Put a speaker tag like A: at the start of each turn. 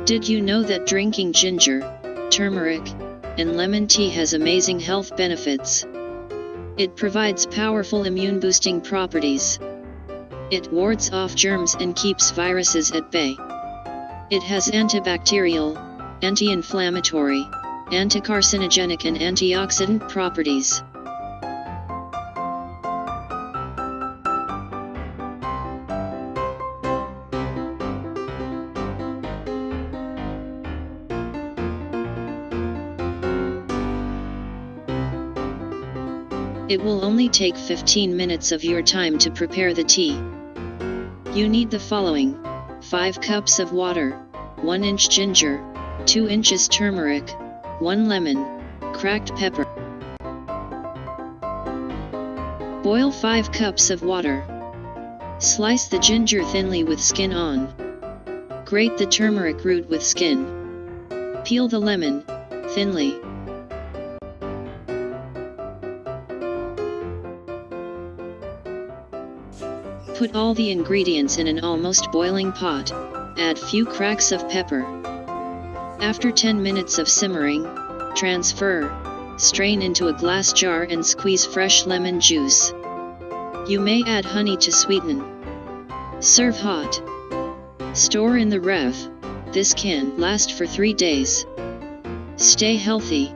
A: Did you know that drinking ginger, turmeric, and lemon tea has amazing health benefits? It provides powerful immune-boosting properties. It wards off germs and keeps viruses at bay. It has antibacterial, anti-inflammatory, anti-carcinogenic and antioxidant properties. It will only take 15 minutes of your time to prepare the tea. You need the following: 5 cups of water, 1 inch ginger, 2 inches turmeric, 1 lemon, cracked pepper. Boil 5 cups of water. Slice the ginger thinly with skin on. Grate the turmeric root with skin. Peel the lemon, thinly. Put all the ingredients in an almost boiling pot, add few cracks of pepper. After 10 minutes of simmering, transfer, strain into a glass jar and squeeze fresh lemon juice. You may add honey to sweeten. Serve hot. Store in the ref, this can last for 3 days. Stay healthy.